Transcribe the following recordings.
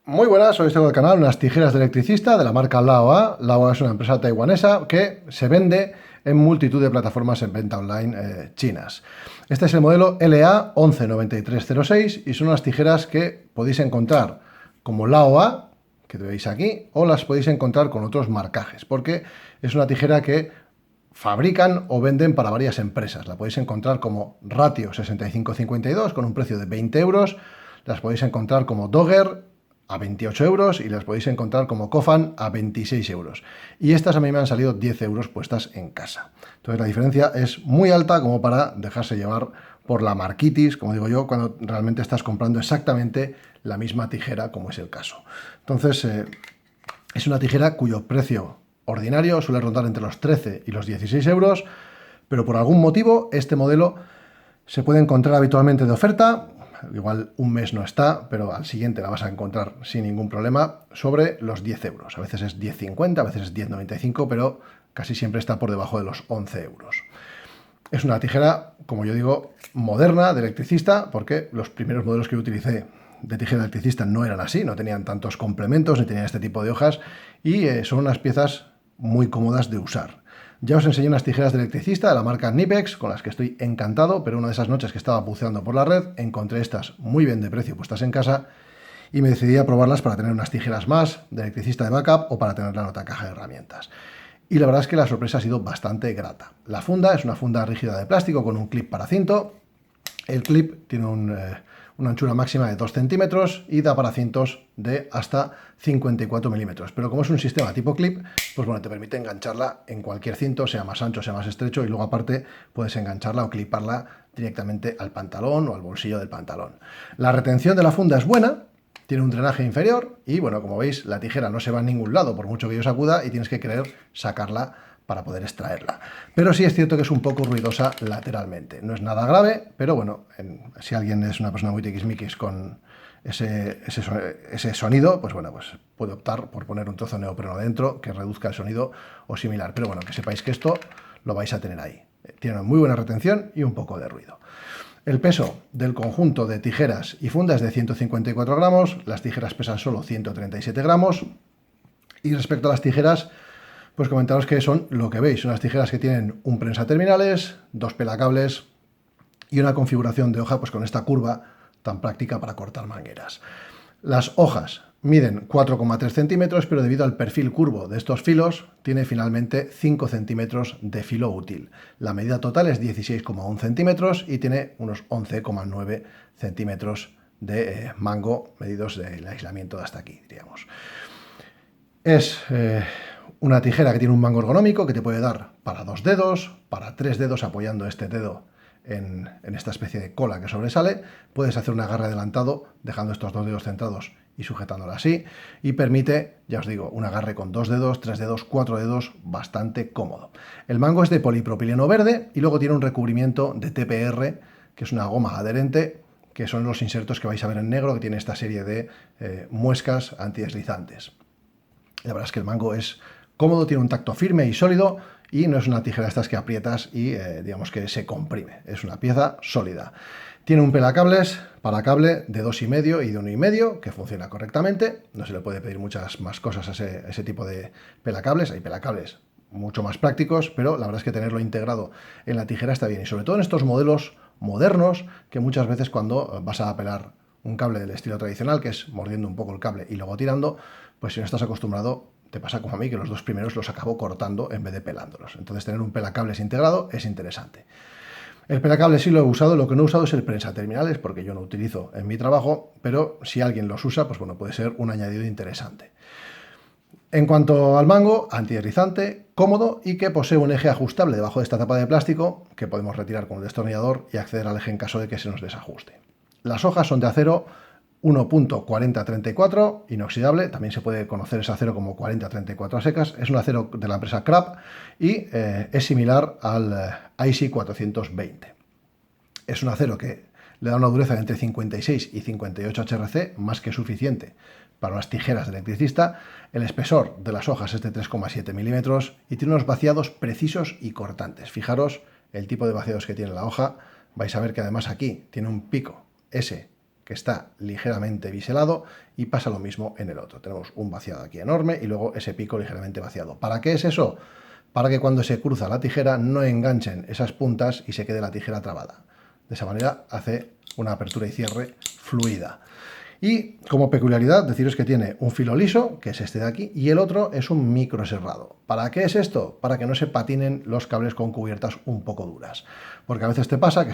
Muy buenas, hoy tengo el canal unas tijeras de electricista de la marca Laoa. Laoa es una empresa taiwanesa que se vende en multitud de plataformas en venta online chinas. Este es el modelo LA119306 y son unas tijeras que podéis encontrar como Laoa, que veis aquí, o las podéis encontrar con otros marcajes, porque es una tijera que fabrican o venden para varias empresas. La podéis encontrar como Ratio 6552 con un precio de 20 euros. Las podéis encontrar como Dogger a 28 euros y las podéis encontrar como Kofan a 26 euros. Y estas a mí me han salido 10 euros puestas en casa. Entonces la diferencia es muy alta como para dejarse llevar por la marquitis, como digo yo, cuando realmente estás comprando exactamente la misma tijera, como es el caso. Entonces, es una tijera cuyo precio ordinario suele rondar entre los 13 y los 16 euros, pero por algún motivo este modelo se puede encontrar habitualmente de oferta. Igual un mes no está, pero al siguiente la vas a encontrar sin ningún problema sobre los 10 euros. A veces es 10,50, a veces es 10,95, pero casi siempre está por debajo de los 11 euros. Es una tijera, como yo digo, moderna, de electricista, porque los primeros modelos que yo utilicé de tijera electricista no eran así, no tenían tantos complementos, ni tenían este tipo de hojas, y son unas piezas muy cómodas de usar. Ya os enseñé unas tijeras de electricista de la marca Knipex, con las que estoy encantado, pero una de esas noches que estaba buceando por la red, encontré estas muy bien de precio puestas en casa, y me decidí a probarlas para tener unas tijeras más de electricista de backup o para tenerla en otra caja de herramientas. Y la verdad es que la sorpresa ha sido bastante grata. La funda es una funda rígida de plástico con un clip para cinto. El clip tiene una anchura máxima de 2 centímetros y da para cintos de hasta 54 milímetros. Pero como es un sistema tipo clip, pues bueno, te permite engancharla en cualquier cinto, sea más ancho, sea más estrecho, y luego aparte puedes engancharla o cliparla directamente al pantalón o al bolsillo del pantalón. La retención de la funda es buena, tiene un drenaje inferior y, bueno, como veis, la tijera no se va a ningún lado por mucho que yo sacuda y tienes que querer sacarla para poder extraerla. Pero sí es cierto que es un poco ruidosa lateralmente. No es nada grave, pero bueno, si alguien es una persona muy tiquismiquis con ese sonido, pues bueno, pues puede optar por poner un trozo de neopreno dentro que reduzca el sonido o similar. Pero bueno, que sepáis que esto lo vais a tener ahí. Tiene una muy buena retención y un poco de ruido. El peso del conjunto de tijeras y fundas es de 154 gramos, las tijeras pesan solo 137 gramos, y respecto a las tijeras, pues comentaros que son lo que veis, son las tijeras que tienen un prensaterminales, dos pelacables y una configuración de hoja pues con esta curva tan práctica para cortar mangueras. Las hojas miden 4,3 centímetros, pero debido al perfil curvo de estos filos, tiene finalmente 5 centímetros de filo útil. La medida total es 16,1 centímetros y tiene unos 11,9 centímetros de mango medidos del aislamiento de hasta aquí, diríamos. Es una tijera que tiene un mango ergonómico que te puede dar para 2 dedos, para 3 dedos apoyando este dedo en esta especie de cola que sobresale. Puedes hacer un agarre adelantado dejando estos 2 dedos centrados y sujetándola así, y permite, ya os digo, un agarre con 2 dedos, 3 dedos, 4 dedos bastante cómodo. El mango es de polipropileno verde y luego tiene un recubrimiento de TPR, que es una goma adherente, que son los insertos que vais a ver en negro, que tiene esta serie de muescas antideslizantes. La verdad es que el mango es cómodo, tiene un tacto firme y sólido, y no es una tijera de estas que aprietas y digamos que se comprime. Es una pieza sólida. Tiene un pelacables para cable de 2,5 y de 1,5 que funciona correctamente. No se le puede pedir muchas más cosas a ese tipo de pelacables. Hay pelacables mucho más prácticos, pero la verdad es que tenerlo integrado en la tijera está bien. Y sobre todo en estos modelos modernos, que muchas veces cuando vas a pelar un cable del estilo tradicional, que es mordiendo un poco el cable y luego tirando, pues si no estás acostumbrado, te pasa como a mí, que los dos primeros los acabo cortando en vez de pelándolos. Entonces tener un pelacables integrado es interesante. El pelacable sí lo he usado, lo que no he usado es el prensaterminales, porque yo no utilizo en mi trabajo, pero si alguien los usa, pues bueno, puede ser un añadido interesante. En cuanto al mango, antideslizante, cómodo y que posee un eje ajustable debajo de esta tapa de plástico que podemos retirar con el destornillador y acceder al eje en caso de que se nos desajuste. Las hojas son de acero 1.4034 inoxidable, también se puede conocer ese acero como 4034 a secas. Es un acero de la empresa Krupp y es similar al IC 420. Es un acero que le da una dureza de entre 56 y 58 HRC, más que suficiente para las tijeras de electricista. El espesor de las hojas es de 3,7 milímetros y tiene unos vaciados precisos y cortantes. Fijaros el tipo de vaciados que tiene la hoja. Vais a ver que además aquí tiene un pico, ese que está ligeramente biselado y pasa lo mismo en el otro. Tenemos un vaciado aquí enorme y luego ese pico ligeramente vaciado. ¿Para qué es eso? Para que cuando se cruza la tijera no enganchen esas puntas y se quede la tijera trabada. De esa manera hace una apertura y cierre fluida. Y como peculiaridad, deciros que tiene un filo liso, que es este de aquí, y el otro es un micro serrado. ¿Para qué es esto? Para que no se patinen los cables con cubiertas un poco duras. Porque a veces te pasa que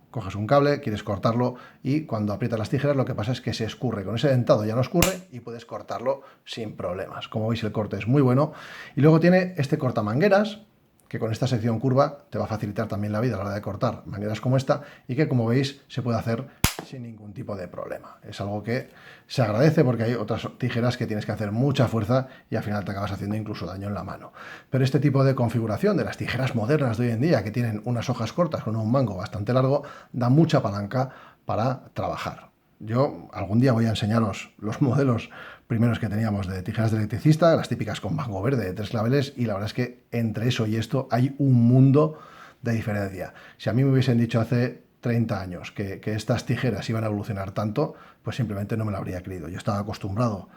coges un cable, quieres cortarlo y cuando aprietas las tijeras lo que pasa es que se escurre. Con ese dentado ya no escurre y puedes cortarlo sin problemas. Como veis, el corte es muy bueno. Y luego tiene este cortamangueras, que con esta sección curva te va a facilitar también la vida a la hora de cortar mangueras como esta y que, como veis, se puede hacer sin ningún tipo de problema. Es algo que se agradece porque hay otras tijeras que tienes que hacer mucha fuerza y al final te acabas haciendo incluso daño en la mano. Pero este tipo de configuración de las tijeras modernas de hoy en día, que tienen unas hojas cortas con un mango bastante largo, da mucha palanca para trabajar. Yo algún día voy a enseñaros los modelos primeros que teníamos de tijeras de electricista, las típicas con mango verde de 3 claveles, y la verdad es que entre eso y esto hay un mundo de diferencia. Si a mí me hubiesen dicho hace 30 años que estas tijeras iban a evolucionar tanto, pues simplemente no me lo habría creído. Yo estaba acostumbrado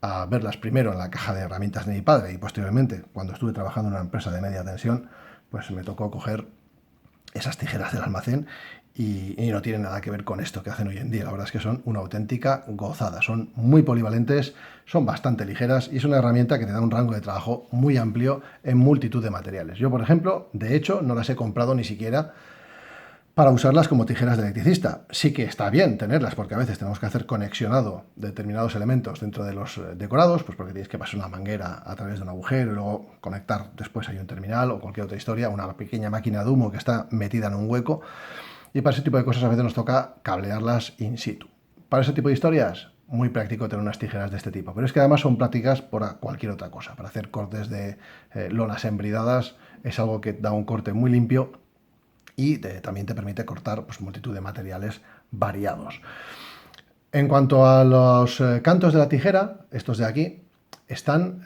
a verlas primero en la caja de herramientas de mi padre y posteriormente, cuando estuve trabajando en una empresa de media tensión, pues me tocó coger esas tijeras del almacén y no tienen nada que ver con esto que hacen hoy en día. La verdad es que son una auténtica gozada. Son muy polivalentes, son bastante ligeras y es una herramienta que te da un rango de trabajo muy amplio en multitud de materiales. Yo, por ejemplo, de hecho, no las he comprado ni siquiera para usarlas como tijeras de electricista. Sí que está bien tenerlas, porque a veces tenemos que hacer conexionado determinados elementos dentro de los decorados, pues porque tienes que pasar una manguera a través de un agujero y luego conectar después hay un terminal o cualquier otra historia, una pequeña máquina de humo que está metida en un hueco. Y para ese tipo de cosas a veces nos toca cablearlas in situ. Para ese tipo de historias, muy práctico tener unas tijeras de este tipo. Pero es que además son prácticas para cualquier otra cosa. Para hacer cortes de lonas embridadas es algo que da un corte muy limpio y también te permite cortar pues, multitud de materiales variados. En cuanto a los cantos de la tijera, estos de aquí, están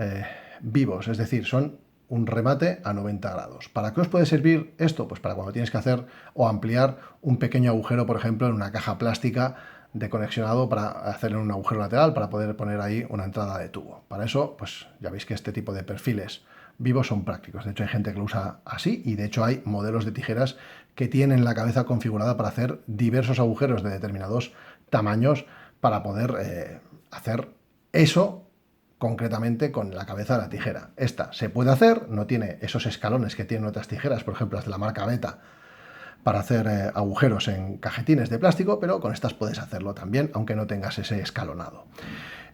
vivos, es decir, son un remate a 90 grados. ¿Para qué os puede servir esto? Pues para cuando tienes que hacer o ampliar un pequeño agujero, por ejemplo, en una caja plástica de conexionado para hacer un agujero lateral, para poder poner ahí una entrada de tubo. Para eso, pues ya veis que este tipo de perfiles vivos son prácticos. De hecho, hay gente que lo usa así y de hecho hay modelos de tijeras que tienen la cabeza configurada para hacer diversos agujeros de determinados tamaños para poder hacer eso concretamente con la cabeza de la tijera. Esta se puede hacer, no tiene esos escalones que tienen otras tijeras, por ejemplo las de la marca Beta, para hacer agujeros en cajetines de plástico, pero con estas puedes hacerlo también, aunque no tengas ese escalonado.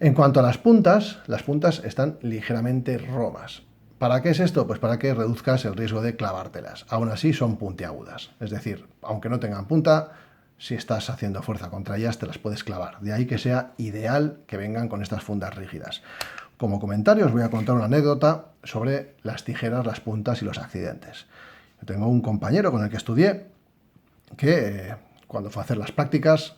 En cuanto a las puntas están ligeramente romas. ¿Para qué es esto? Pues para que reduzcas el riesgo de clavártelas. Aún así son puntiagudas, es decir, aunque no tengan punta, si estás haciendo fuerza contra ellas te las puedes clavar. De ahí que sea ideal que vengan con estas fundas rígidas. Como comentario os voy a contar una anécdota sobre las tijeras, las puntas y los accidentes. Yo tengo un compañero con el que estudié que cuando fue a hacer las prácticas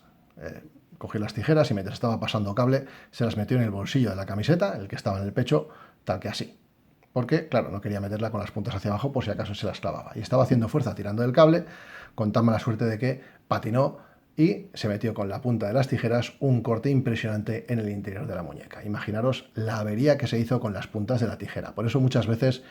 cogió las tijeras y mientras estaba pasando cable se las metió en el bolsillo de la camiseta, el que estaba en el pecho, tal que así. Porque, claro, no quería meterla con las puntas hacia abajo por si acaso se las clavaba. Y estaba haciendo fuerza tirando del cable, con tan mala suerte de que patinó y se metió con la punta de las tijeras un corte impresionante en el interior de la muñeca. Imaginaros la avería que se hizo con las puntas de la tijera. Por eso muchas veces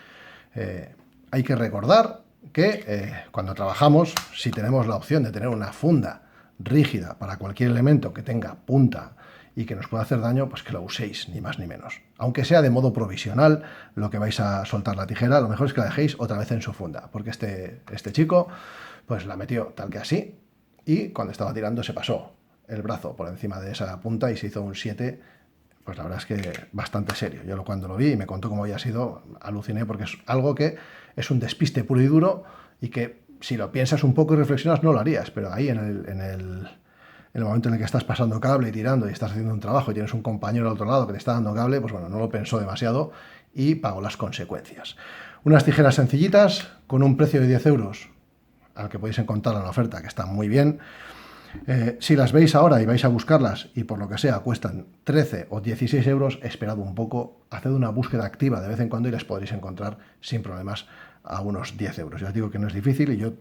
hay que recordar que cuando trabajamos, si tenemos la opción de tener una funda rígida para cualquier elemento que tenga punta y que nos pueda hacer daño, pues que lo uséis, ni más ni menos. Aunque sea de modo provisional, lo que vais a soltar la tijera, lo mejor es que la dejéis otra vez en su funda, porque este chico pues la metió tal que así, y cuando estaba tirando se pasó el brazo por encima de esa punta y se hizo un 7, pues la verdad es que bastante serio. Yo cuando lo vi y me contó cómo había sido, aluciné, porque es algo que es un despiste puro y duro y que si lo piensas un poco y reflexionas no lo harías, pero ahí en el momento en el que estás pasando cable y tirando y estás haciendo un trabajo y tienes un compañero al otro lado que te está dando cable, pues bueno, no lo pensó demasiado y pagó las consecuencias. Unas tijeras sencillitas con un precio de 10 euros, al que podéis encontrar en la oferta, que está muy bien. Si las veis ahora y vais a buscarlas y por lo que sea cuestan 13 o 16 euros, esperad un poco, haced una búsqueda activa de vez en cuando y las podréis encontrar sin problemas a unos 10 euros. Ya os digo que no es difícil y yo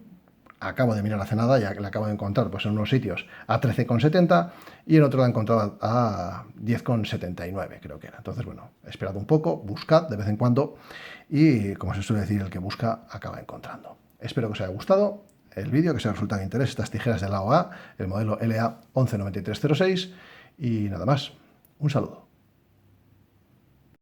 acabo de mirar hace nada, ya que la acabo de encontrar pues, en unos sitios a 13,70 y en otro la he encontrado a 10,79, creo que era. Entonces, bueno, esperad un poco, buscad de vez en cuando y, como se suele decir, el que busca acaba encontrando. Espero que os haya gustado el vídeo, que os resultan de interés estas tijeras de la OA, el modelo LA 119306 y nada más. Un saludo.